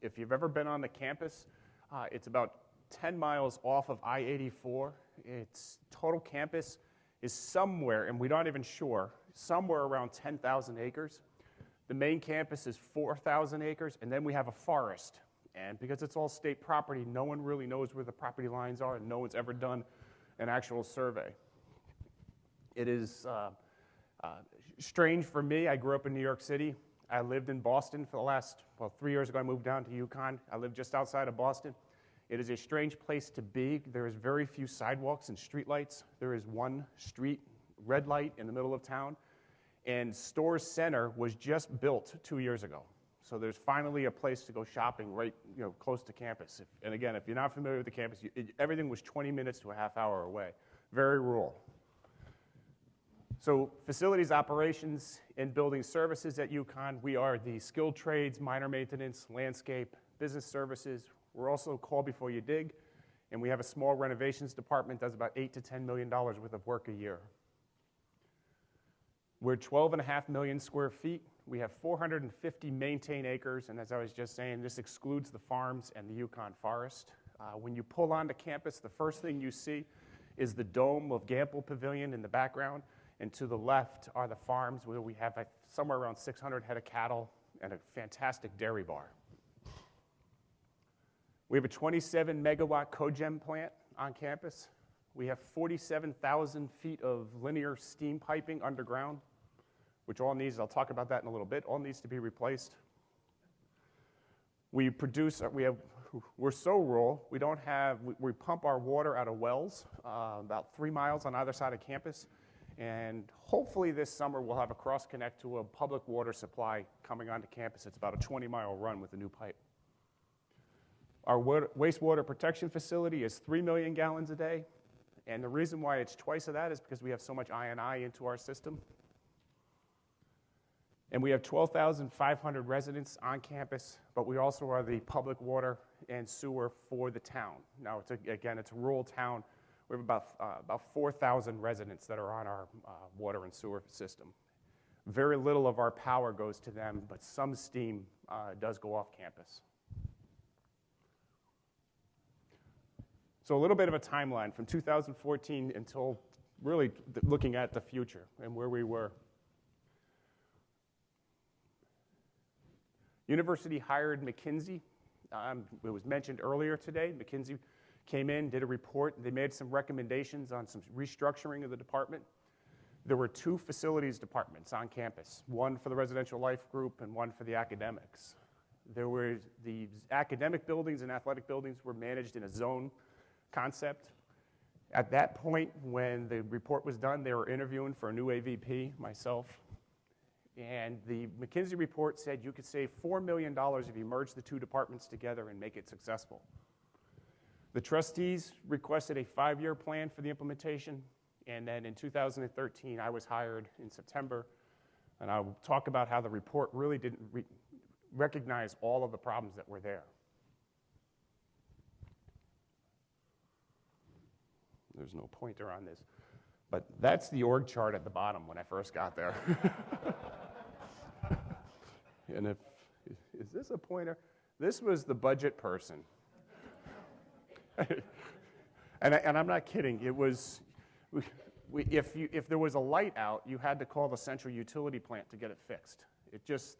If you've ever been on the campus, it's about 10 miles off of I-84. Its total campus is somewhere, and we're not even sure, somewhere around 10,000 acres. The main campus is 4,000 acres, and then we have a forest. And because it's all state property, no one really knows where the property lines are, and no one's ever done an actual survey. It is strange for me. I grew up in New York City. I lived in Boston for the last, 3 years ago I moved down to UConn. I live just outside of Boston. It is a strange place to be. There is very few sidewalks and streetlights. There is one street red light in the middle of town. And Storrs Center was just built 2 years ago. So there's finally a place to go shopping right, close to campus. And again, if you're not familiar with the campus, everything was 20 minutes to a half hour away. Very rural. So facilities operations and building services at UConn, we are the skilled trades, minor maintenance, landscape, business services. We're also call before you dig, and we have a small renovations department that does about $8 to $10 million worth of work a year. We're 12.5 million square feet. We have 450 maintained acres, and as I was just saying, this excludes the farms and the Yukon forest. When you pull onto campus, the first thing you see is the dome of Gamble Pavilion in the background, and to the left are the farms where we have somewhere around 600 head of cattle and a fantastic dairy bar. We have a 27 megawatt cogen plant on campus. We have 47,000 feet of linear steam piping underground, which all needs, I'll talk about that in a little bit, all needs to be replaced. We produce, we're so rural, we pump our water out of wells about 3 miles on either side of campus. And hopefully this summer we'll have a cross connect to a public water supply coming onto campus. It's about a 20-mile run with a new pipe. Our wastewater protection facility is 3 million gallons a day. And the reason why it's twice of that is because we have so much I&I into our system. And we have 12,500 residents on campus, but we also are the public water and sewer for the town. Now, it's a rural town. We have about 4,000 residents that are on our water and sewer system. Very little of our power goes to them, but some steam does go off campus. So a little bit of a timeline from 2014 until really looking at the future and where we were. University hired McKinsey. It was mentioned earlier today. McKinsey came in, did a report. They made some recommendations on some restructuring of the department. There were 2 facilities departments on campus, one for the residential life group and one for the academics. There were the academic buildings and athletic buildings were managed in a zone concept. At that point, when the report was done, they were interviewing for a new AVP, myself. And the McKinsey report said you could save $4 million if you merge the 2 departments together and make it successful. The trustees requested a 5-year plan for the implementation, and then in 2013, I was hired in September, and I'll talk about how the report really didn't recognize all of the problems that were there. There's no pointer on this, but that's the org chart at the bottom when I first got there. And is this a pointer? This was the budget person. and I'm not kidding. It was, if there was a light out, you had to call the central utility plant to get it fixed. It just,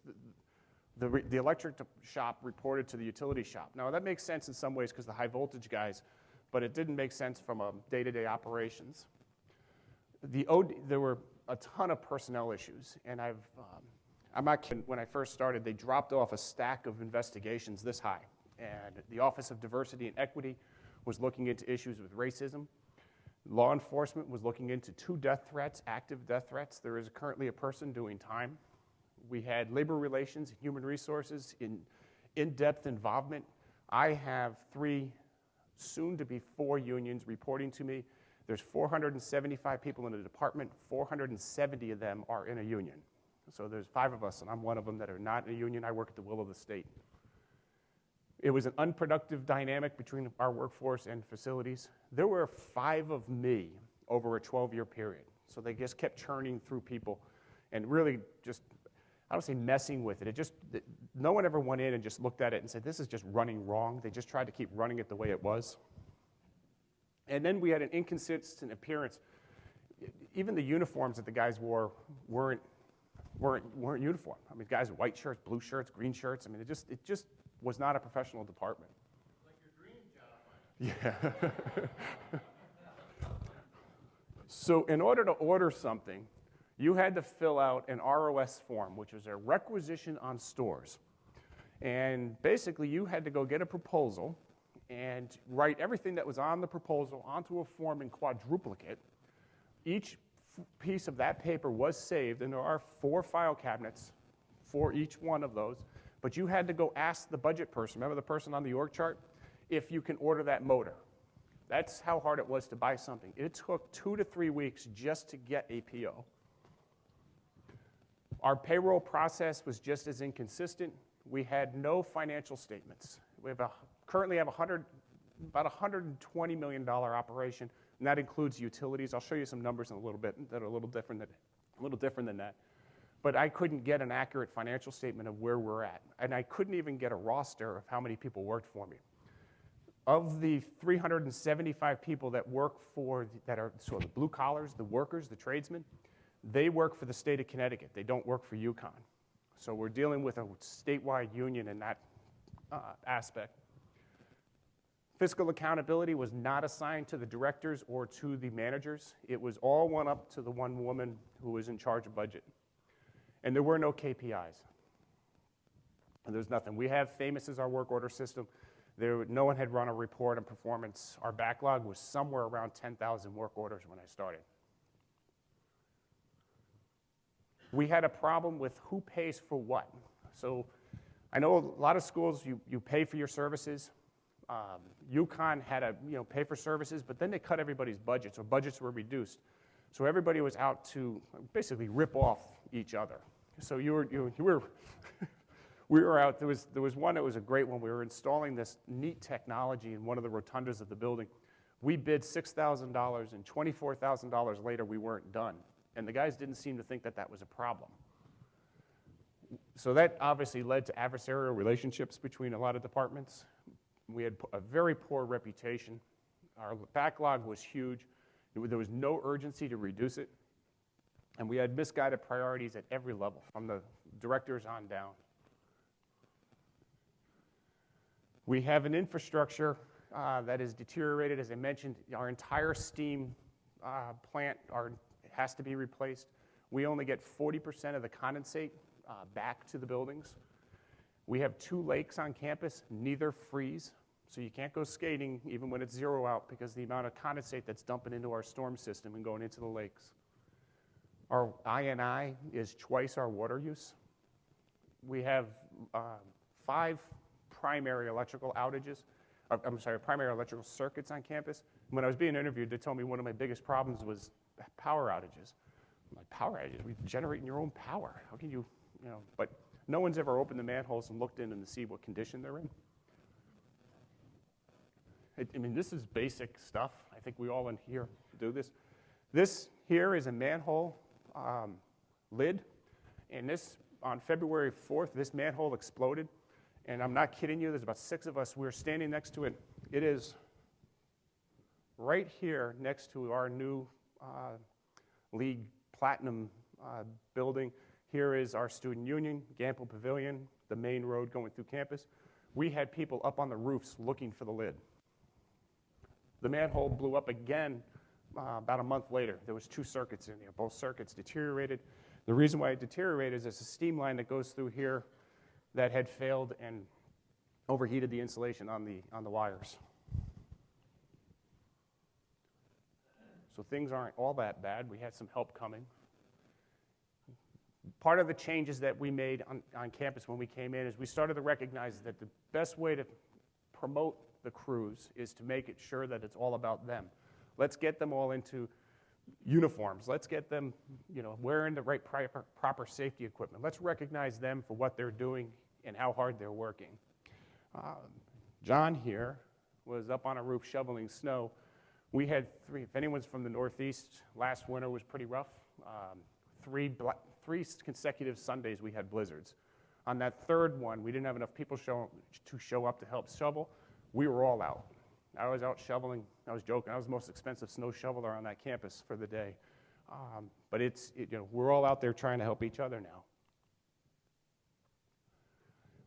the electric shop reported to the utility shop. Now that makes sense in some ways because the high voltage guys, but it didn't make sense from a day-to-day operations. There were a ton of personnel issues, and I'm not kidding. When I first started, they dropped off a stack of investigations this high, and the Office of Diversity and Equity was looking into issues with racism. Law enforcement was looking into 2 death threats, active death threats. There is currently a person doing time. We had labor relations and human resources in-depth involvement. I have 3, soon to be 4 unions reporting to me. There's 475 people in the department. 470 of them are in a union. So there's 5 of us, and I'm one of them that are not in a union. I work at the will of the state. It was an unproductive dynamic between our workforce and facilities. There were 5 of me over a 12-year period. So they just kept churning through people. And really just, I don't say messing with it. No one ever went in and just looked at it and said, this is just running wrong. They just tried to keep running it the way it was. And then we had an inconsistent appearance. Even the uniforms that the guys wore weren't uniform. I mean, guys with white shirts, blue shirts, green shirts. I mean, it just was not a professional department. Like your dream job. Yeah. So in order to order something, you had to fill out an ROS form, which was a requisition on stores. And basically, you had to go get a proposal and write everything that was on the proposal onto a form in quadruplicate. Each piece of that paper was saved, and there are 4 file cabinets for each one of those. But you had to go ask the budget person, remember the person on the org chart, if you can order that motor. That's how hard it was to buy something. It took 2 to 3 weeks just to get a PO. Our payroll process was just as inconsistent. We had no financial statements. We currently have about $120 million operation, and that includes utilities. I'll show you some numbers in a little bit that are a little different than that. But I couldn't get an accurate financial statement of where we're at, and I couldn't even get a roster of how many people worked for me. Of the 375 people that work that are sort of the blue collars, the workers, the tradesmen, they work for the state of Connecticut. They don't work for UConn. So we're dealing with a statewide union in that aspect. Fiscal accountability was not assigned to the directors or to the managers. It was all one up to the one woman who was in charge of budget. And there were no KPIs. And there's nothing. We have FAMOUS as our work order system. No one had run a report on performance. Our backlog was somewhere around 10,000 work orders when I started. We had a problem with who pays for what. So I know a lot of schools, you pay for your services. UConn had a pay for services, but then they cut everybody's budgets, or budgets were reduced. So everybody was out to basically rip off each other. So we were out. There was one that was a great one. We were installing this neat technology in one of the rotundas of the building. We bid $6,000, and $24,000 later we weren't done. And the guys didn't seem to think that that was a problem. So that obviously led to adversarial relationships between a lot of departments. We had a very poor reputation. Our backlog was huge. There was no urgency to reduce it. And we had misguided priorities at every level, from the directors on down. We have an infrastructure that is deteriorated. As I mentioned, our entire steam plant has to be replaced. We only get 40% of the condensate back to the buildings. We have 2 lakes on campus, neither freeze, so you can't go skating even when it's 0 out because the amount of condensate that's dumping into our storm system and going into the lakes. Our I&I is twice our water use. We have 5 primary electrical outages, primary electrical circuits on campus. When I was being interviewed, they told me one of my biggest problems was power outages. I'm like, power outages? We generate your own power. How can you, but no one's ever opened the manholes and looked in them to see what condition they're in. I mean, this is basic stuff. I think we all in here do this. This here is a manhole lid, and this, on February 4th, this manhole exploded, and I'm not kidding you, there's about 6 of us. We were standing next to it. It is right here next to our new League Platinum building. Here is our student union, Gamble Pavilion, the main road going through campus. We had people up on the roofs looking for the lid. The manhole blew up again about a month later. There was 2 circuits in there. Both circuits deteriorated. The reason why it deteriorated is there's a steam line that goes through here that had failed and overheated the insulation on the wires. So things aren't all that bad. We had some help coming. Part of the changes that we made on campus when we came in is we started to recognize that the best way to promote the crews is to make it sure that it's all about them. Let's get them all into uniforms. Let's get them, wearing the right proper safety equipment. Let's recognize them for what they're doing and how hard they're working. John here was up on a roof shoveling snow. We had 3, if anyone's from the Northeast, last winter was pretty rough. 3 consecutive Sundays we had blizzards. On that third one, we didn't have enough people to show up to help shovel. We were all out. I was out shoveling. I was joking. I was the most expensive snow shoveler on that campus for the day. But we're all out there trying to help each other now.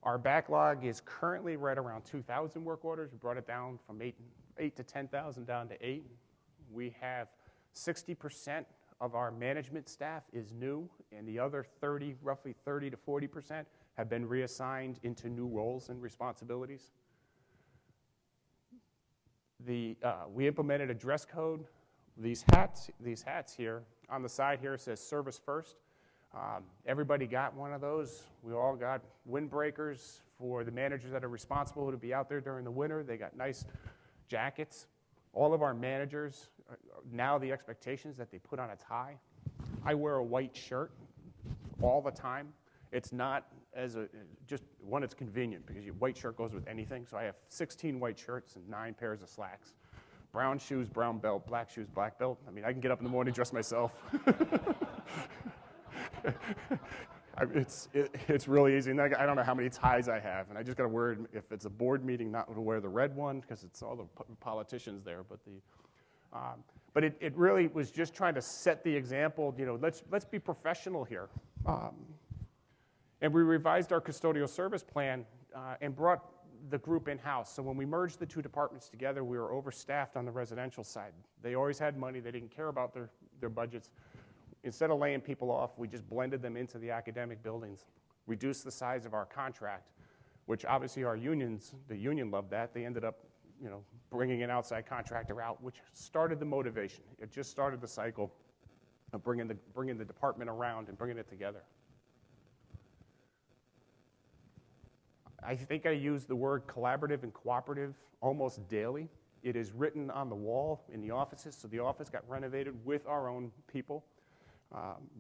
Our backlog is currently right around 2,000 work orders. We brought it down from 8 to 10,000 down to 8. We have 60% of our management staff is new, and the other roughly 30 to 40% have been reassigned into new roles and responsibilities. We implemented a dress code. These hats here, on the side here says service first. Everybody got one of those. We all got windbreakers for the managers that are responsible to be out there during the winter. They got nice jackets. All of our managers, now the expectation is that they put on a tie. I wear a white shirt all the time. It's not it's convenient because your white shirt goes with anything. So I have 16 white shirts and 9 pairs of slacks. Brown shoes, brown belt, black shoes, black belt. I mean, I can get up in the morning, dress myself. It's really easy. And I don't know how many ties I have. And I just got to worry if it's a board meeting not to wear the red one because it's all the politicians there. But it really was just trying to set the example. Let's be professional here. And we revised our custodial service plan and brought the group in-house. So when we merged the 2 departments together, we were overstaffed on the residential side. They always had money. They didn't care about their budgets. Instead of laying people off, we just blended them into the academic buildings, reduced the size of our contract, which obviously the union loved that. They ended up, bringing an outside contractor out, which started the motivation. It just started the cycle of bringing the department around and bringing it together. I think I use the word collaborative and cooperative almost daily. It is written on the wall in the offices, so the office got renovated with our own people.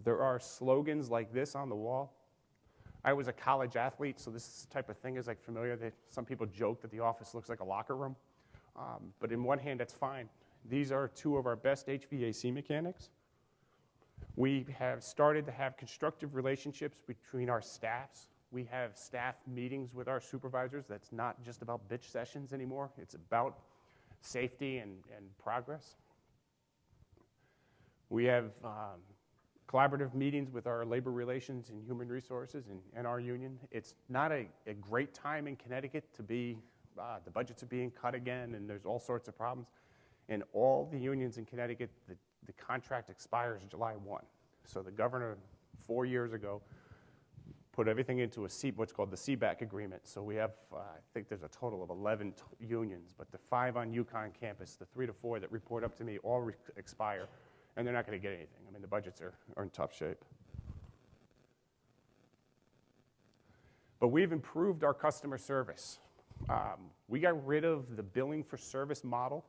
There are slogans like this on the wall. I was a college athlete, so this type of thing is familiar. Some people joke that the office looks like a locker room, but in one hand, it's fine. These are 2 of our best HVAC mechanics. We have started to have constructive relationships between our staffs. We have staff meetings with our supervisors. That's not just about bitch sessions anymore. It's about safety and progress. We have collaborative meetings with our labor relations and human resources and our union. It's not a great time in Connecticut to be, the budgets are being cut again, and there's all sorts of problems. And all the unions in Connecticut, the contract expires July 1. So the governor, 4 years ago, put everything into what's called the CBAC agreement. So we have, I think there's a total of 11 unions, but the 5 on UConn campus, the 3 to 4 that report up to me all expire, and they're not going to get anything. I mean, the budgets are in tough shape. But we've improved our customer service. We got rid of the billing for service model.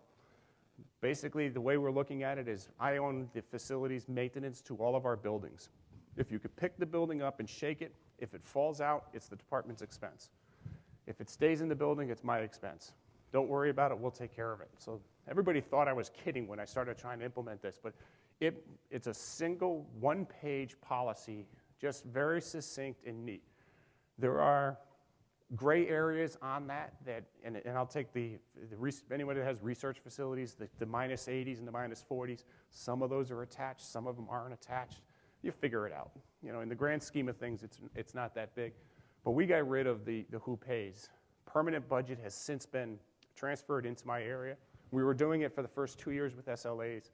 Basically, the way we're looking at it is I own the facilities maintenance to all of our buildings. If you could pick the building up and shake it, if it falls out, it's the department's expense. If it stays in the building, it's my expense. Don't worry about it, we'll take care of it. So everybody thought I was kidding when I started trying to implement this, but it's a single one-page policy, just very succinct and neat. There are gray areas on that, and I'll take anybody that has research facilities, the minus 80s and the minus 40s, some of those are attached, some of them aren't attached. You figure it out. In the grand scheme of things, it's not that big. But we got rid of the who pays. Permanent budget has since been transferred into my area. We were doing it for the first 2 years with SLAs.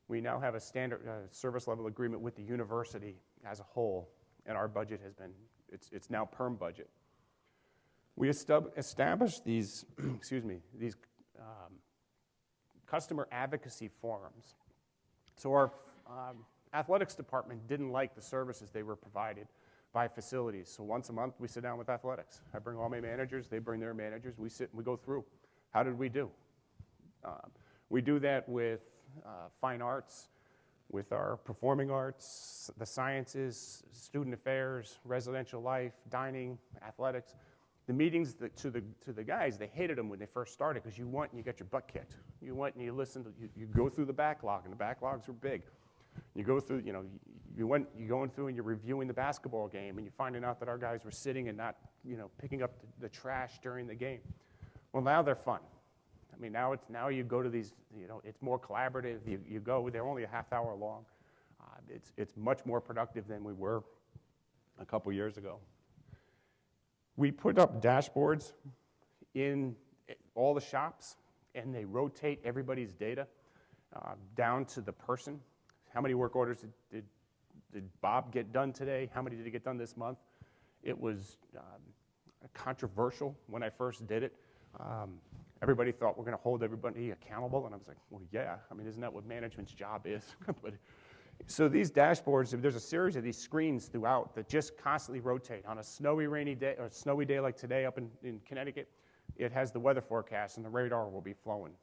We now have a standard service level agreement with the university as a whole, and our budget has been, it's now perm budget. We established these, these customer advocacy forums. So our athletics department didn't like the services they were provided by facilities. So once a month, we sit down with athletics. I bring all my managers, they bring their managers, we sit and we go through. How did we do? We do that with fine arts, with our performing arts, the sciences, student affairs, residential life, dining, athletics. The meetings to the guys, they hated them when they first started because you went and you got your butt kicked. You went and you listened, you go through the backlog, and the backlogs were big. You go through, you you're going through and you're reviewing the basketball game, and you're finding out that our guys were sitting and not, picking up the trash during the game. Well, now they're fun. I mean, now you go to these, it's more collaborative. You go, they're only a half hour long. It's much more productive than we were a couple years ago. We put up dashboards in all the shops, and they rotate everybody's data down to the person. How many work orders did Bob get done today? How many did he get done this month? It was controversial when I first did it. Everybody thought we're going to hold everybody accountable, and I was like, well, yeah. I mean, isn't that what management's job is? So these dashboards, there's a series of these screens throughout that just constantly rotate. On a snowy, rainy day, or snowy day like today up in Connecticut, it has the weather forecast, and the radar will be flowing.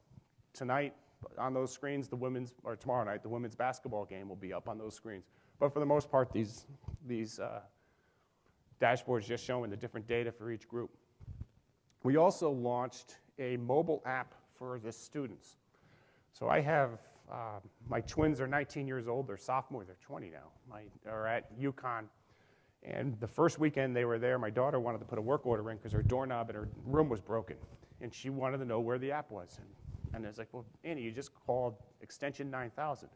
Tonight, on those screens, tomorrow night, the women's basketball game will be up on those screens. But for the most part, these dashboards just showing the different data for each group. We also launched a mobile app for the students. So I have, my twins are 19 years old, they're sophomores, they're 20 now, are at UConn. And the first weekend they were there, my daughter wanted to put a work order in because her doorknob in her room was broken. And she wanted to know where the app was. And I was like, well, Annie, you just called extension 9000.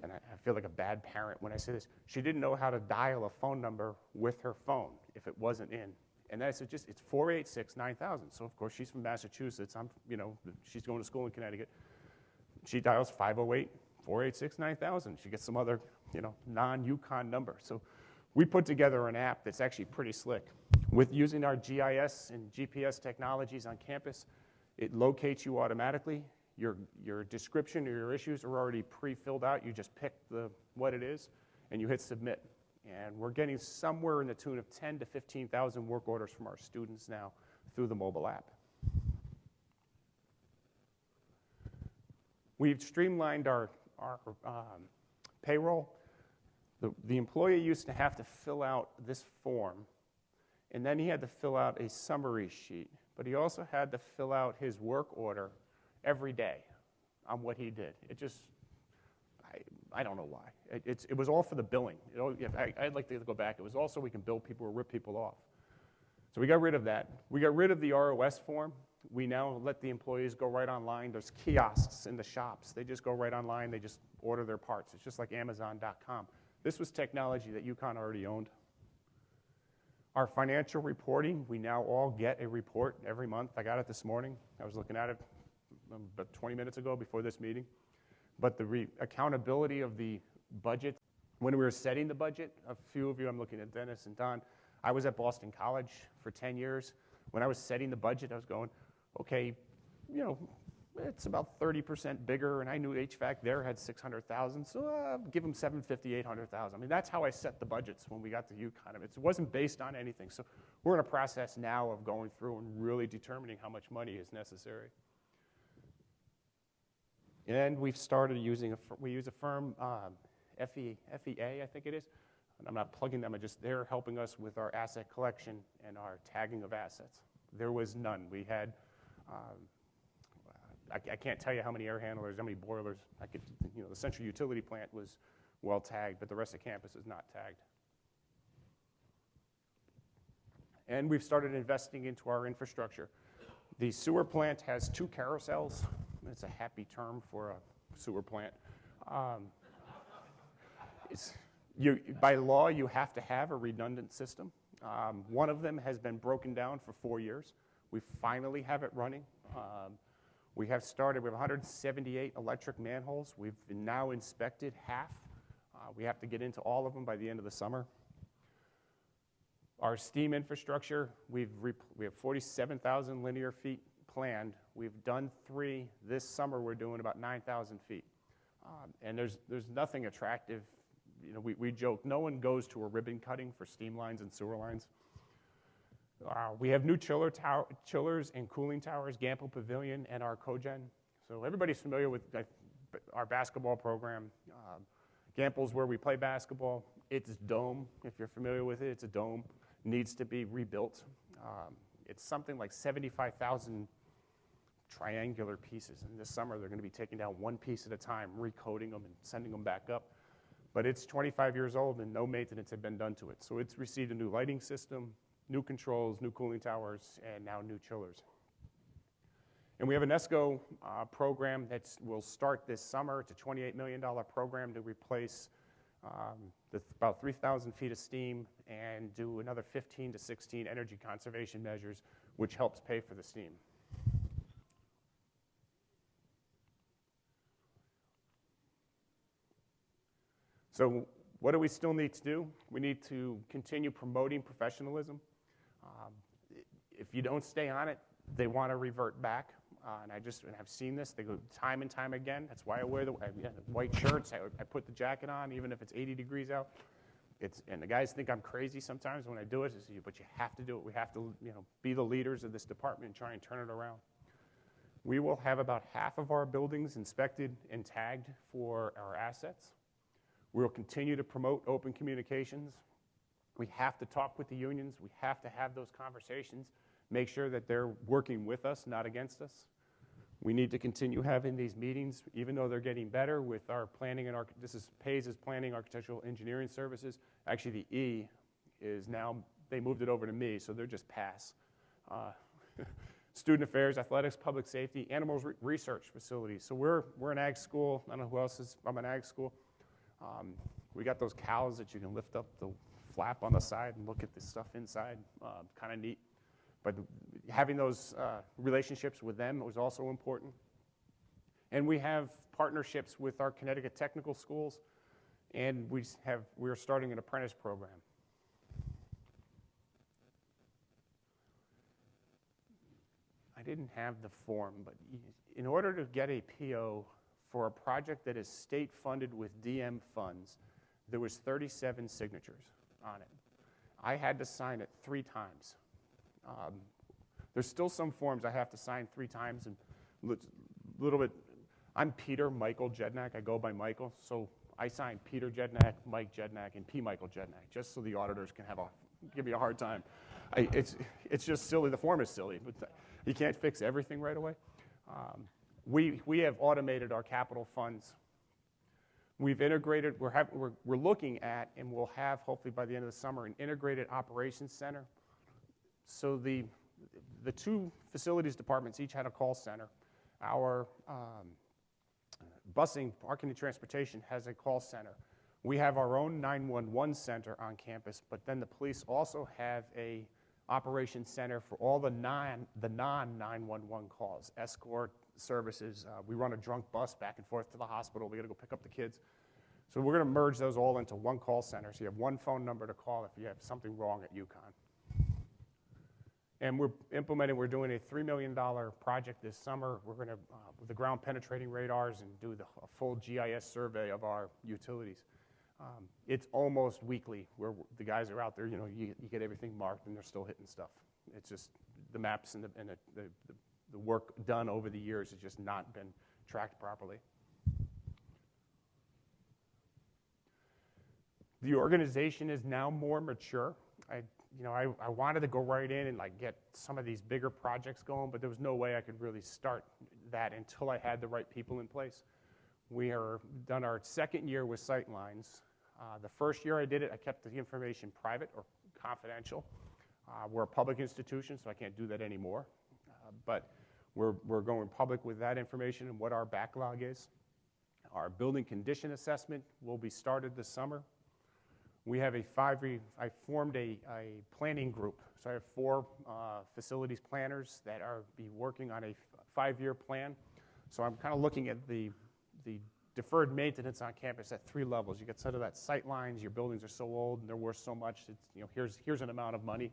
And I feel like a bad parent when I say this. She didn't know how to dial a phone number with her phone if it wasn't in. And I said, it's 486-9000. So, of course, she's from Massachusetts. She's going to school in Connecticut. She dials 508-486-9000. She gets some other, non-UConn number. So we put together an app that's actually pretty slick. With using our GIS and GPS technologies on campus, it locates you automatically. Your description or your issues are already pre-filled out. You just pick what it is, and you hit submit. And we're getting somewhere in the tune of 10 to 15,000 work orders from our students now through the mobile app. We've streamlined our payroll. The employee used to have to fill out this form, and then he had to fill out a summary sheet, but he also had to fill out his work order every day on what he did. It just, I don't know why. It was all for the billing. I'd like to go back. It was also we can bill people or rip people off. So we got rid of that. We got rid of the ROS form. We now let the employees go right online. There's kiosks in the shops. They just go right online. They just order their parts. It's just like Amazon.com. This was technology that UConn already owned. Our financial reporting, we now all get a report every month. I got it this morning. I was looking at it about 20 minutes ago before this meeting. But the accountability of the budget, when we were setting the budget, a few of you, I'm looking at Dennis and Don, I was at Boston College for 10 years. When I was setting the budget, I was going, okay, it's about 30% bigger, and I knew HVAC there had 600,000, so give them 750, 800,000. I mean, that's how I set the budgets when we got to UConn. It wasn't based on anything. So we're in a process now of going through and really determining how much money is necessary. And we've started using we use a firm, FEA, I think it is. And I'm not plugging them, they're helping us with our asset collection and our tagging of assets. There was none. We had, I can't tell you how many air handlers, how many boilers. The central utility plant was well tagged, but the rest of campus is not tagged. And we've started investing into our infrastructure. The sewer plant has 2 carousels. It's a happy term for a sewer plant. By law, you have to have a redundant system. One of them has been broken down for 4 years. We finally have it running. We have 178 electric manholes. We've now inspected half. We have to get into all of them by the end of the summer. Our steam infrastructure, we have 47,000 linear feet planned. We've done 3. This summer, we're doing about 9,000 feet. And there's nothing attractive. We joke, no one goes to a ribbon cutting for steam lines and sewer lines. We have new chillers and cooling towers, Gamble Pavilion, and our cogen. So everybody's familiar with our basketball program. Gamble's where we play basketball. It's dome. If you're familiar with it, it's a dome. Needs to be rebuilt. It's something like 75,000 triangular pieces. And this summer, they're going to be taking down one piece at a time, recoding them and sending them back up. But it's 25 years old and no maintenance had been done to it. So it's received a new lighting system, new controls, new cooling towers, and now new chillers. And we have an ESCO program that will start this summer. It's a $28 million program to replace about 3,000 feet of steam and do another 15 to 16 energy conservation measures, which helps pay for the steam. So what do we still need to do? We need to continue promoting professionalism. If you don't stay on it, they want to revert back. And I've seen this. They go time and time again. That's why I wear the white shirts. I put the jacket on, even if it's 80 degrees out. And the guys think I'm crazy sometimes when I do it. But you have to do it. We have to, be the leaders of this department and try and turn it around. We will have about half of our buildings inspected and tagged for our assets. We will continue to promote open communications. We have to talk with the unions. We have to have those conversations, make sure that they're working with us, not against us. We need to continue having these meetings, even though they're getting better with our planning and this is PAYS as Planning, Architectural Engineering Services. Actually, the E is now, they moved it over to me, so they're just PASS. Student Affairs, Athletics, Public Safety, Animals Research Facilities. So we're an ag school. I don't know who else is from an ag school. We got those cows that you can lift up the flap on the side and look at the stuff inside. Kind of neat. But having those relationships with them was also important. And we have partnerships with our Connecticut technical schools, and we're starting an apprentice program. I didn't have the form, but in order to get a PO for a project that is state funded with DM funds, there was 37 signatures on it. I had to sign it 3 times. There's still some forms I have to sign 3 times, and a little bit. I'm Peter Michael Jednak. I go by Michael, so I sign Peter Jednak, Mike Jednak, and P. Michael Jednak, just so the auditors can give me a hard time. It's just silly. The form is silly, but you can't fix everything right away. We have automated our capital funds. We've integrated. We're looking at, and we'll have hopefully by the end of the summer, an integrated operations center. So the 2 facilities departments each had a call center. Our busing, parking and transportation has a call center. We have our own 911 center on campus, but then the police also have a operations center for all the non-911 calls, escort services. We run a drunk bus back and forth to the hospital. We got to go pick up the kids. So we're going to merge those all into one call center. So you have one phone number to call if you have something wrong at UConn. And we're doing a $3 million project this summer. We're going to, with the ground penetrating radars, and do a full GIS survey of our utilities. It's almost weekly where the guys are out there, you get everything marked and they're still hitting stuff. It's just the maps and the work done over the years has just not been tracked properly. The organization is now more mature. I wanted to go right in and get some of these bigger projects going, but there was no way I could really start that until I had the right people in place. We are done our 2nd year with Sightlines. The first year I did it, I kept the information private or confidential. We're a public institution, so I can't do that anymore. But we're going public with that information and what our backlog is. Our building condition assessment will be started this summer. We have I formed a planning group. So I have 4 facilities planners that are working on a 5-year plan. So I'm kind of looking at the deferred maintenance on campus at 3 levels. You get sort of that sight lines, your buildings are so old and they're worth so much, here's an amount of money.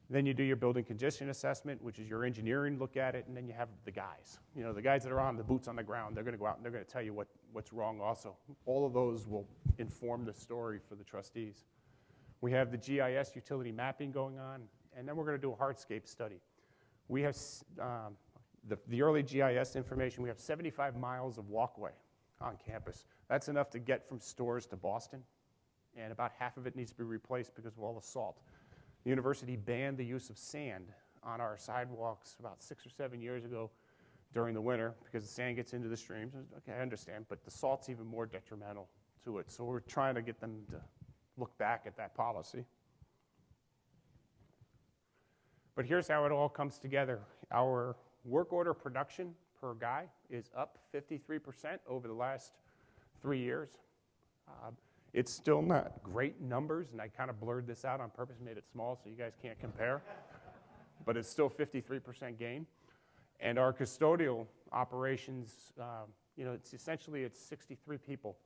Then you do your building condition assessment, which is your engineering look at it, and then you have the guys. The guys that are on the boots on the ground, they're going to go out and they're going to tell you what's wrong also. All of those will inform the story for the trustees. We have the GIS utility mapping going on, and then we're going to do a hardscape study. We have the early GIS information. We have 75 miles of walkway on campus. That's enough to get from Stores to Boston, and about half of it needs to be replaced because of all the salt. The university banned the use of sand on our sidewalks about 6 or 7 years ago during the winter because the sand gets into the streams. Okay, I understand, but the salt's even more detrimental to it. So we're trying to get them to look back at that policy. But here's how it all comes together. Our work order production per guy is up 53% over the last 3 years. It's still not great numbers, and I kind of blurred this out on purpose, made it small so you guys can't compare. But it's still 53% gain. And our custodial operations, it's essentially 63 people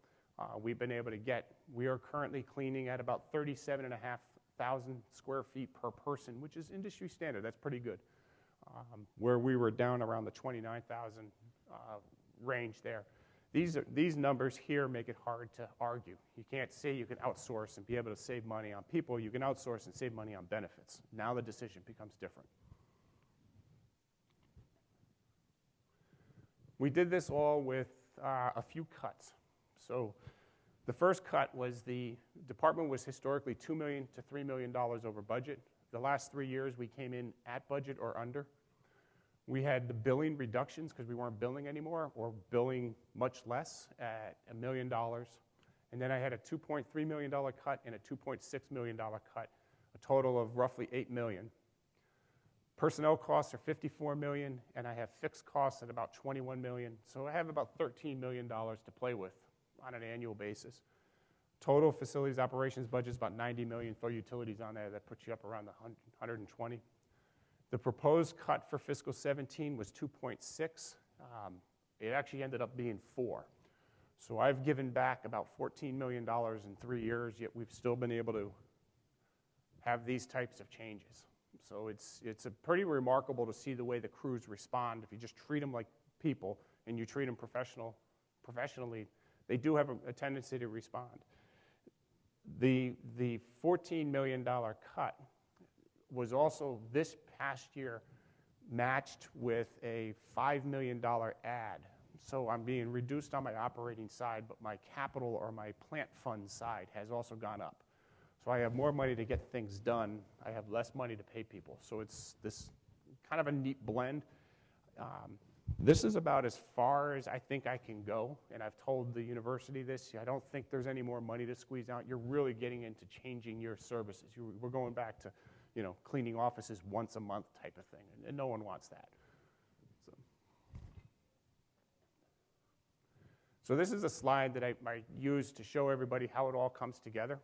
we've been able to get. We are currently cleaning at about 37,500 square feet per person, which is industry standard. That's pretty good. Where we were down around the 29,000 range there. These numbers here make it hard to argue. You can't say you can outsource and be able to save money on people. You can outsource and save money on benefits. Now the decision becomes different. We did this all with a few cuts. So the first cut was the department was historically $2 million to $3 million over budget. The last 3 years we came in at budget or under. We had the billing reductions because we weren't billing anymore, or billing much less at $1 million. And then I had a $2.3 million cut and a $2.6 million cut, a total of roughly $8 million. Personnel costs are $54 million, and I have fixed costs at about $21 million. So I have about $13 million to play with on an annual basis. Total facilities operations budget is about $90 million. Throw utilities on there, that puts you up around the 120. The proposed cut for fiscal 17 was 2.6. It actually ended up being 4. So I've given back about $14 million in 3 years, yet we've still been able to have these types of changes. So it's a pretty remarkable to see the way the crews respond. If you just treat them like people and you treat them professionally, they do have a tendency to respond. The $14 million cut was also this past year matched with a $5 million add. So I'm being reduced on my operating side, but my capital or my plant fund side has also gone up. So I have more money to get things done. I have less money to pay people. So it's this kind of a neat blend. This is about as far as I think I can go, and I've told the university this. I don't think there's any more money to squeeze out. You're really getting into changing your services. We're going back to, cleaning offices once a month type of thing, and no one wants that. So this is a slide that I use to show everybody how it all comes together.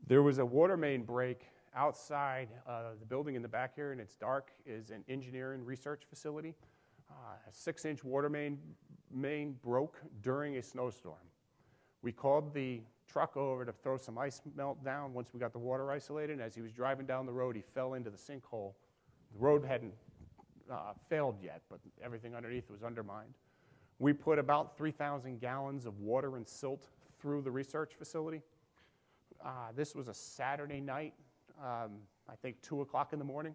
There was a water main break outside the building in the back here, and it's dark, is an engineering research facility. A 6-inch water main broke during a snowstorm. We called the truck over to throw some ice melt down once we got the water isolated, and as he was driving down the road, he fell into the sinkhole. The road hadn't failed yet, but everything underneath was undermined. We put about 3,000 gallons of water and silt through the research facility. This was a Saturday night, I think 2 o'clock in the morning.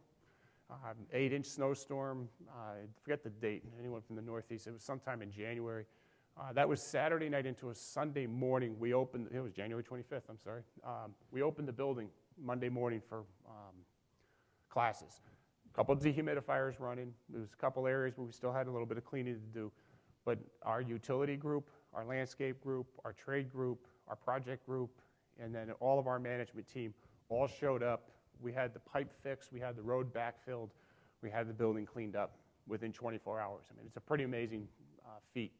8-inch snowstorm. I forget the date. Anyone from the Northeast? It was sometime in January. That was Saturday night into a Sunday morning. We opened. It was January 25th. I'm sorry. We opened the building Monday morning for classes. A couple of dehumidifiers running. There was a couple areas where we still had a little bit of cleaning to do, but our utility group, our landscape group, our trade group, our project group, and then all of our management team all showed up. We had the pipe fixed, we had the road backfilled, we had the building cleaned up within 24 hours. I mean, it's a pretty amazing feat.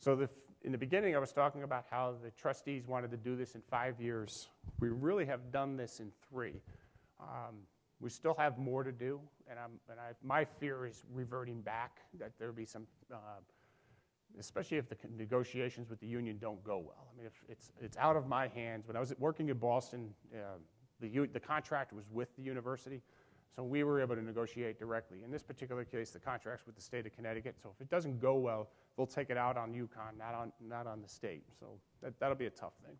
So in the beginning, I was talking about how the trustees wanted to do this in 5 years. We really have done this in 3. We still have more to do, and my fear is reverting back, that there'll be some especially if the negotiations with the union don't go well. I mean, if it's out of my hands. When I was working in Boston, the contract was with the university, so we were able to negotiate directly. In this particular case, the contract's with the state of Connecticut, so if it doesn't go well, they'll take it out on UConn, not on the state. So that'll be a tough thing.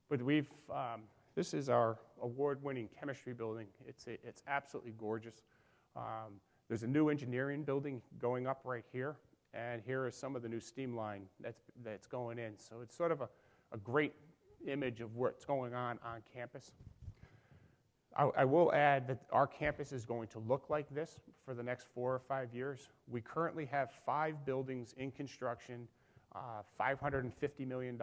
But this is our award-winning chemistry building. It's absolutely gorgeous. There's a new engineering building going up right here, and here is some of the new steam line that's going in. So it's sort of a great image of what's going on campus. I will add that our campus is going to look like this for the next 4 or 5 years. We currently have 5 buildings in construction, $550 million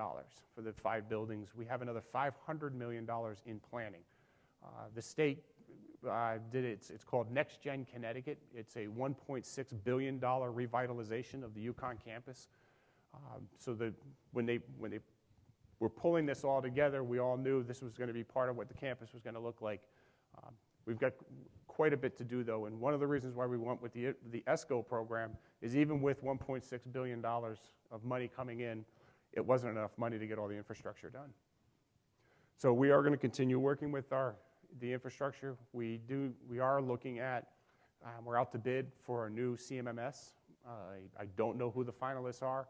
for the 5 buildings. We have another $500 million in planning. The state did it. It's called Next Gen Connecticut. It's a $1.6 billion revitalization of the UConn campus. So when they were pulling this all together, we all knew this was going to be part of what the campus was going to look like. We've got quite a bit to do, though, and one of the reasons why we went with the ESCO program is even with $1.6 billion of money coming in, it wasn't enough money to get all the infrastructure done. So we are going to continue working with the infrastructure. We are looking at, we're out to bid for a new CMMS. I don't know who the finalists are.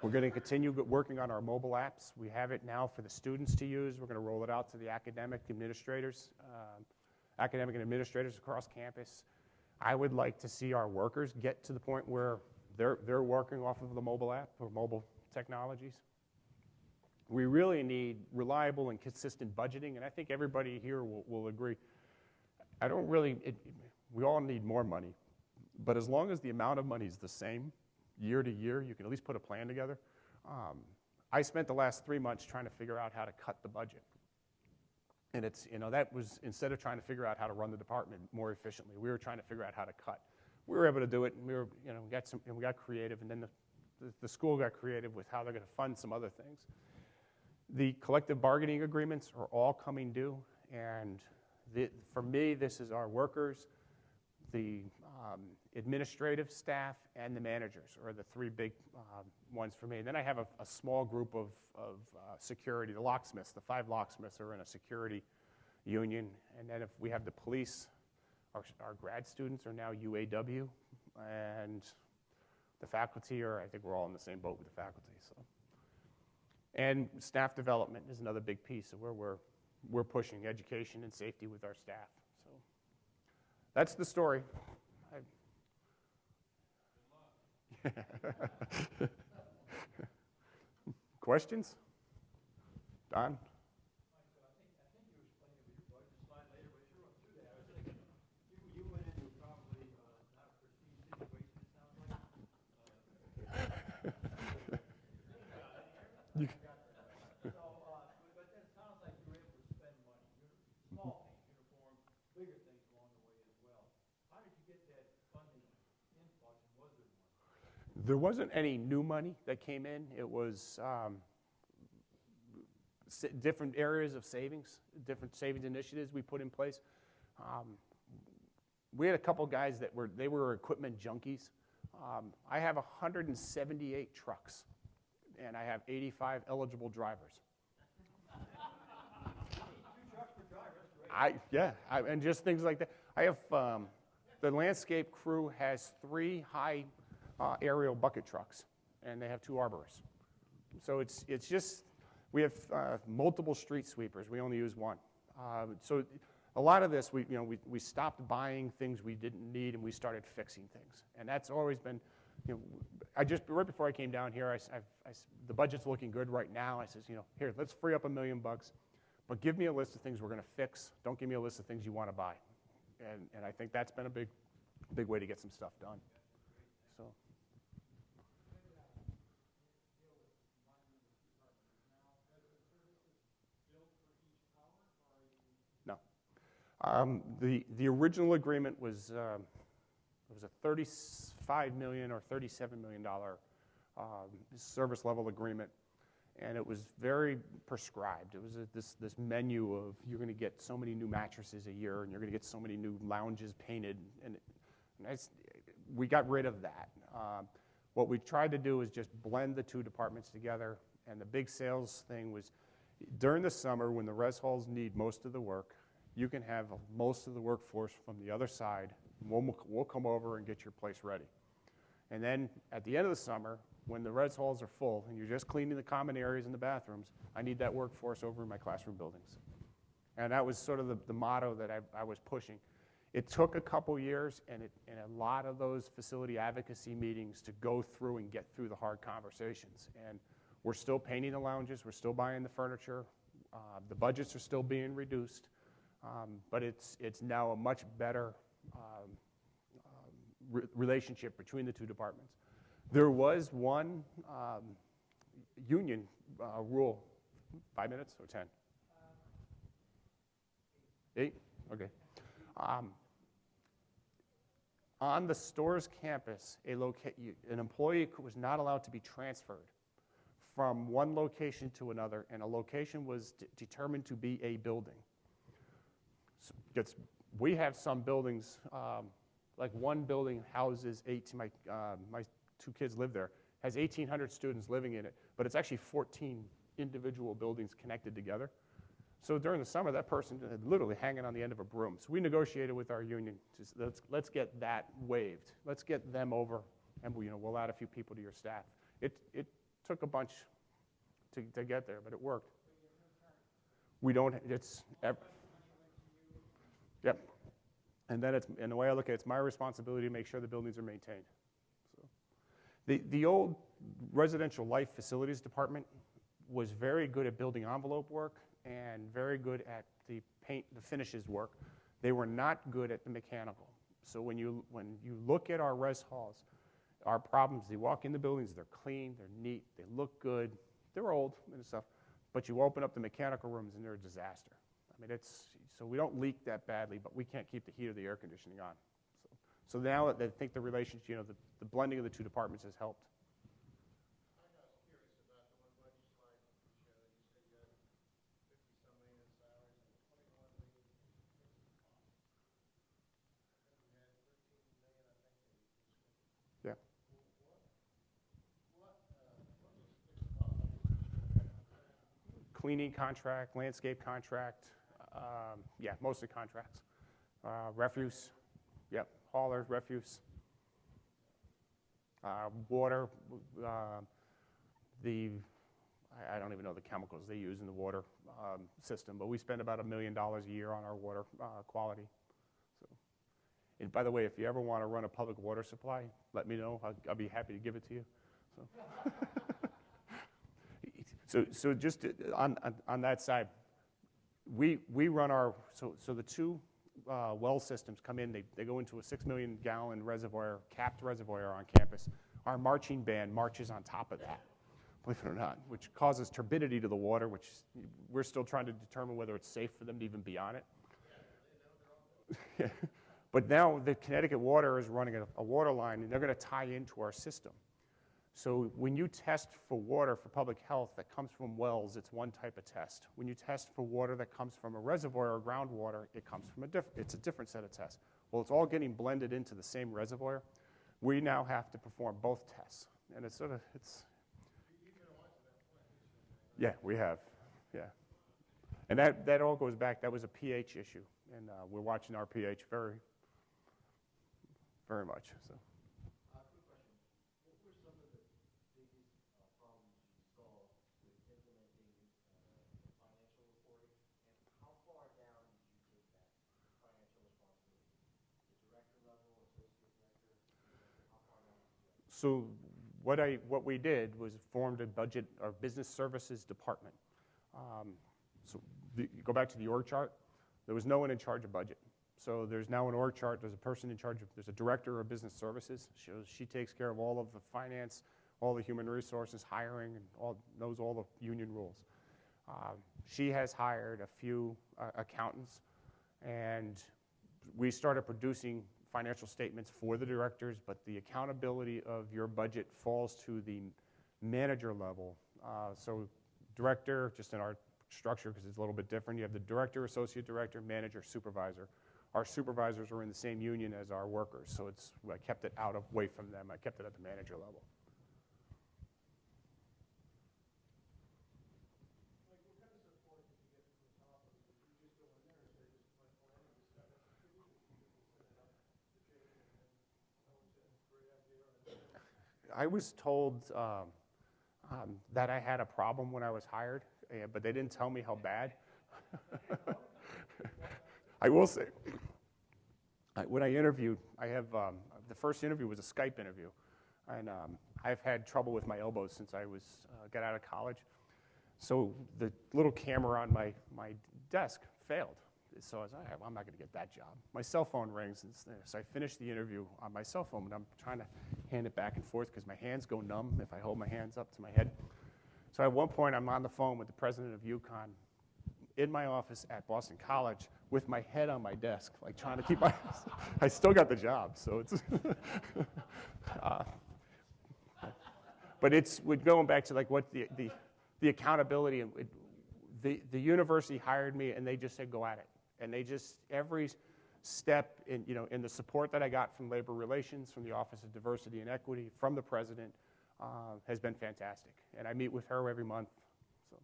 We're going to continue working on our mobile apps. We have it now for the students to use. We're going to roll it out to the academic administrators across campus. I would like to see our workers get to the point where they're working off of the mobile app or mobile technologies. We really need reliable and consistent budgeting, and I think everybody here will agree. We all need more money, but as long as the amount of money is the same, year to year, you can at least put a plan together. I spent the last 3 months trying to figure out how to cut the budget. And that was, instead of trying to figure out how to run the department more efficiently, we were trying to figure out how to cut. We were able to do it, and we got creative, and then the school got creative with how they're going to fund some other things. The collective bargaining agreements are all coming due, and for me, this is our workers, the administrative staff, and the managers are the 3 big ones for me. And then I have a small group of security, the locksmiths. The 5 locksmiths are in a security union. And then if we have the police, our grad students are now UAW, and the faculty I think we're all in the same boat with the faculty. So, and staff development is another big piece of where we're pushing education and safety with our staff. So that's the story. Questions? Don? I think you explained it with your budget slide later, but if you went through that, I was thinking you went into probably not a pristine situation, it sounds like. But then it sounds like you were able to spend money. Small things, uniforms, bigger things along the way as well. How did you get that funding influx, and was there one? There wasn't any new money that came in. It was different areas of savings, different savings initiatives we put in place. We had a couple guys that were equipment junkies. I have 178 trucks, and I have 85 eligible drivers. 2 trucks per driver, that's great. And just things like that. I have the landscape crew has 3 high aerial bucket trucks, and they have 2 arborists. So it's just, we have multiple street sweepers. We only use 1. So a lot of this, we stopped buying things we didn't need, and we started fixing things. And that's always been, right before I came down here, the budget's looking good right now. I says, here, let's free up $1 million, but give me a list of things we're going to fix. Don't give me a list of things you want to buy. And I think that's been a big way to get some stuff done. So. No. The original agreement was a $35 million or $37 million service level agreement, and it was very prescribed. It was this menu of you're going to get so many new mattresses a year, and you're going to get so many new lounges painted, and we got rid of that. What we tried to do is just blend the 2 departments together, and the big sales thing was during the summer when the res halls need most of the work, you can have most of the workforce from the other side. We'll come over and get your place ready. And then at the end of the summer, when the res halls are full and you're just cleaning the common areas and the bathrooms, I need that workforce over in my classroom buildings. And that was sort of the motto that I was pushing. It took a couple years and a lot of those facility advocacy meetings to go through and get through the hard conversations. And we're still painting the lounges. We're still buying the furniture. The budgets are still being reduced, but it's now a much better relationship between the two departments. There was one union rule. 5 minutes or 10? 8? Okay. On the store's campus, an employee was not allowed to be transferred from one location to another, and a location was determined to be a building. So we have some buildings, like one building houses my 2 kids live there, has 1,800 students living in it, but it's actually 14 individual buildings connected together. So during the summer, that person is literally hanging on the end of a broom. So we negotiated with our union, let's get that waived. Let's get them over, and we'll add a few people to your staff. It took a bunch to get there, but it worked. We don't, yep. And then and the way I look at it, it's my responsibility to make sure the buildings are maintained. So, the old residential life facilities department was very good at building envelope work and very good at the finishes work. They were not good at the mechanical. So when you look at our res halls, our problems, they walk in the buildings, they're clean, they're neat, they look good, they're old and stuff, but you open up the mechanical rooms and they're a disaster. I mean, so we don't leak that badly, but we can't keep the heat or the air conditioning on. So now I think the relationship, the blending of the two departments has helped. Cleaning contract, landscape contract, yeah, mostly contracts. Refuse, yep, haulers, refuse. Water, I don't even know the chemicals they use in the water system, but we spend about $1 million a year on our water quality. So, and by the way, if you ever want to run a public water supply, let me know. I'll be happy to give it to you. So just on that side, we run so the 2 well systems come in, they go into a 6 million gallon reservoir, capped reservoir on campus. Our marching band marches on top of that, believe it or not, which causes turbidity to the water, which we're still trying to determine whether it's safe for them to even be on it. But now the Connecticut Water is running a water line, and they're going to tie into our system. So when you test for water for public health that comes from wells, it's one type of test. When you test for water that comes from a reservoir or groundwater, it's a different set of tests. Well, it's all getting blended into the same reservoir. We now have to perform both tests, and yeah, we have, yeah. And that all goes back, that was a pH issue, and we're watching our pH very, very much, so. So what we did was formed a budget or business services department. So you go back to the org chart. There was no one in charge of budget. So there's now an org chart. There's a person in charge there's a director of business services. She takes care of all of the finance, all the human resources, hiring, and knows all the union rules. She has hired a few accountants, and we started producing financial statements for the directors, but the accountability of your budget falls to the manager level. So director, just in our structure, because it's a little bit different, you have the director, associate director, manager, supervisor. Our supervisors are in the same union as our workers, so I kept it away from them. I kept it at the manager level. I was told that I had a problem when I was hired, but they didn't tell me how bad. I will say, when I interviewed, the first interview was a Skype interview, and I've had trouble with my elbows since I got out of college. So the little camera on my desk failed. So I was like, well, I'm not going to get that job. My cell phone rings, and so I finished the interview on my cell phone, and I'm trying to hand it back and forth because my hands go numb if I hold my hands up to my head. So at one point, I'm on the phone with the president of UConn in my office at Boston College with my head on my desk, like trying to keep my, I still got the job, so it's, but it's, we're going back to like what the accountability, and the university hired me and they just said, go at it. And they just, every step in, in the support that I got from labor relations, from the Office of Diversity and Equity, from the president, has been fantastic. And I meet with her every month. So.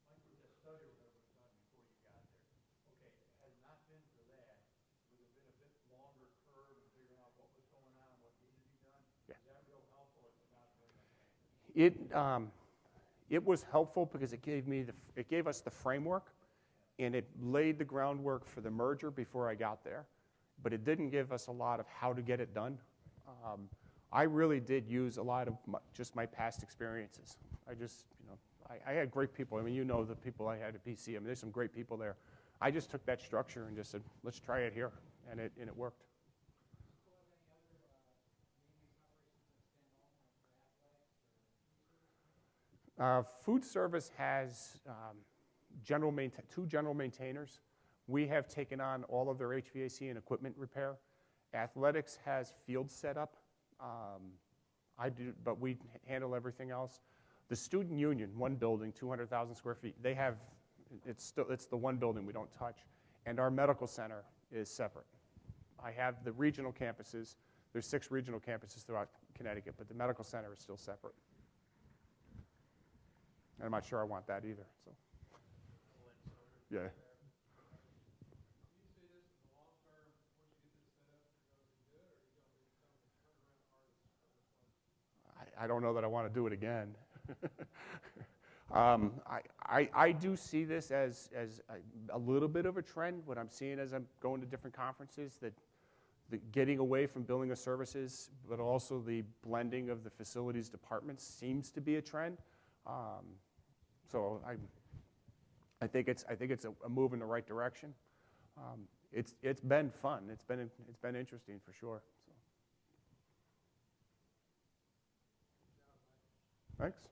Like with the study that was done before you got there, okay, had it not been for that, would have been a bit longer curve in figuring out what was going on, what needed to be done? Yeah. Is that real helpful or is it not very much? It was helpful because it gave us the framework, and it laid the groundwork for the merger before I got there, but it didn't give us a lot of how to get it done. I really did use a lot of just my past experiences. I just, I had great people. I mean, the people I had at PC. I mean, there's some great people there. I just took that structure and just said, let's try it here, and it worked. Food service has two general maintainers. We have taken on all of their HVAC and equipment repair. Athletics has field setup. I do, but we handle everything else. The student union, one building, 200,000 square feet. They have, it's the one building we don't touch, and our medical center is separate. I have the regional campuses. There's 6 regional campuses throughout Connecticut, but the medical center is still separate. And I'm not sure I want that either. So, yeah. I don't know that I want to do it again. I do see this as a little bit of a trend. What I'm seeing as I'm going to different conferences, that the getting away from billing of services, but also the blending of the facilities departments seems to be a trend. So I think it's a move in the right direction. It's been fun. It's been interesting for sure. So. Thanks.